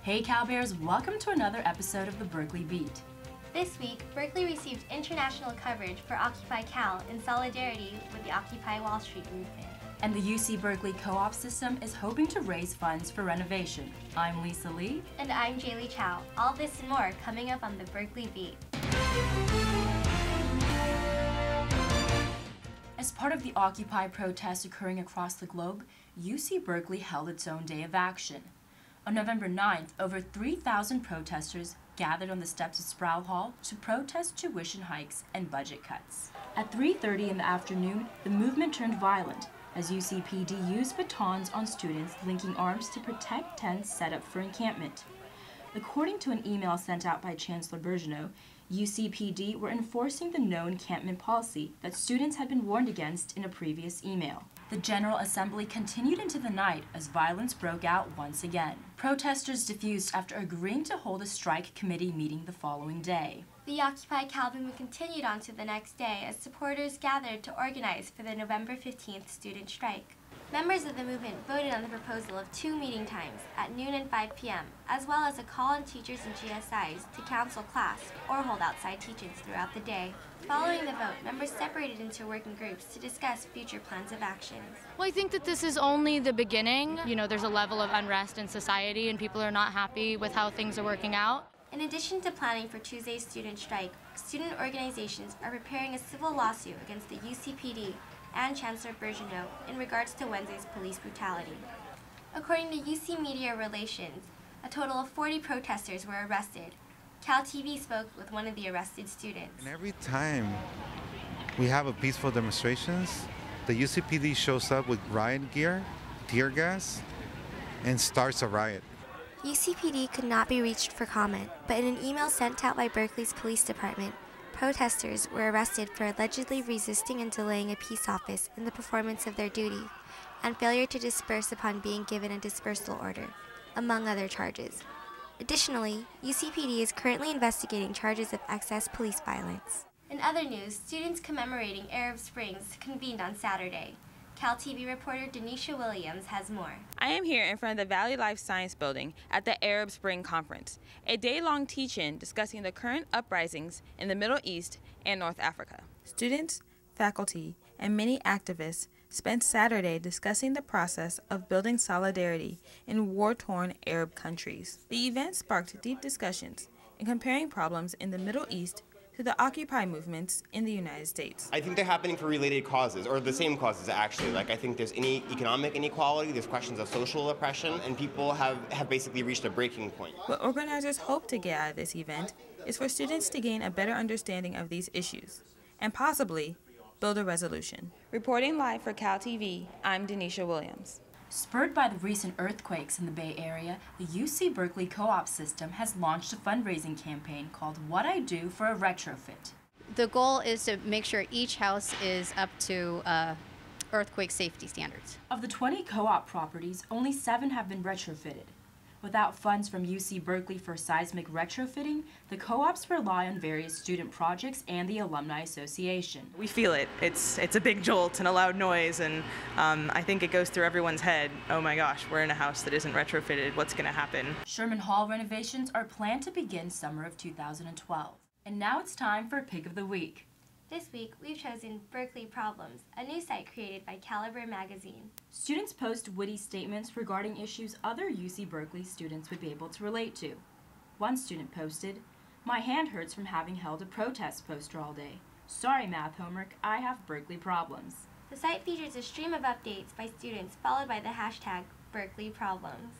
Hey Cal Bears, welcome to another episode of the Berkeley Beat. This week, Berkeley received international coverage for Occupy Cal in solidarity with the Occupy Wall Street movement. And the UC Berkeley Co-op system is hoping to raise funds for renovation. I'm Lisa Lee. And I'm Jaylee Chow. All this and more coming up on the Berkeley Beat. As part of the Occupy protests occurring across the globe, UC Berkeley held its own day of action. On November 9th, over 3,000 protesters gathered on the steps of Sproul Hall to protest tuition hikes and budget cuts. At 3:30 in the afternoon, the movement turned violent as UCPD used batons on students linking arms to protect tents set up for encampment. According to an email sent out by Chancellor Bergeneau, UCPD were enforcing the no encampment policy that students had been warned against in a previous email. The General Assembly continued into the night as violence broke out once again. Protesters diffused after agreeing to hold a strike committee meeting the following day. The Occupy Cal movement continued on to the next day as supporters gathered to organize for the November 15th student strike. Members of the movement voted on the proposal of 2 meeting times at noon and 5 p.m., as well as a call on teachers and GSIs to cancel class or hold outside teach-ins throughout the day. Following the vote, members separated into working groups to discuss future plans of actions. Well, I think that this is only the beginning. You know, there's a level of unrest in society and people are not happy with how things are working out. In addition to planning for Tuesday's student strike, student organizations are preparing a civil lawsuit against the UCPD and Chancellor Bergeneau in regards to Wednesday's police brutality. According to UC Media Relations, a total of 40 protesters were arrested. Cal TV spoke with one of the arrested students. And every time we have a peaceful demonstrations, the UCPD shows up with riot gear, tear gas, and starts a riot. UCPD could not be reached for comment, but in an email sent out by Berkeley's police department, protesters were arrested for allegedly resisting and delaying a peace office in the performance of their duty and failure to disperse upon being given a dispersal order, among other charges. Additionally, UCPD is currently investigating charges of excess police violence. In other news, students commemorating Arab Springs convened on Saturday. Cal TV reporter Denisha Williams has more. I am here in front of the Valley Life Science Building at the Arab Spring Conference, a day-long teach-in discussing the current uprisings in the Middle East and North Africa. Students, faculty, and many activists spent Saturday discussing the process of building solidarity in war-torn Arab countries. The event sparked deep discussions in comparing problems in the Middle East to the Occupy movements in the United States. I think they're happening for related causes, or the same causes actually. Like I think there's any economic inequality, there's questions of social oppression, and people have basically reached a breaking point. What organizers hope to get out of this event is for students to gain a better understanding of these issues, and possibly build a resolution. Reporting live for Cal TV, I'm Denisha Williams. Spurred by the recent earthquakes in the Bay Area, the UC Berkeley Co-op system has launched a fundraising campaign called What I Do for a Retrofit. The goal is to make sure each house is up to earthquake safety standards. Of the 20 co-op properties, only 7 have been retrofitted. Without funds from UC Berkeley for seismic retrofitting, the co-ops rely on various student projects and the Alumni Association. We feel it. It's a big jolt and a loud noise, and I think it goes through everyone's head. Oh my gosh, we're in a house that isn't retrofitted. What's going to happen? Sherman Hall renovations are planned to begin summer of 2012. And now it's time for Pick of the Week. This week, we've chosen Berkeley Problems, a new site created by Caliber magazine. Students post witty statements regarding issues other UC Berkeley students would be able to relate to. One student posted, "My hand hurts from having held a protest poster all day. Sorry math homework, I have Berkeley problems." The site features a stream of updates by students followed by the hashtag Berkeley Problems.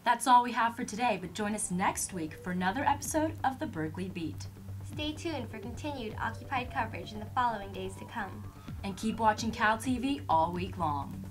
That's all we have for today, but join us next week for another episode of the Berkeley Beat. Stay tuned for continued occupied coverage in the following days to come. And keep watching Cal TV all week long.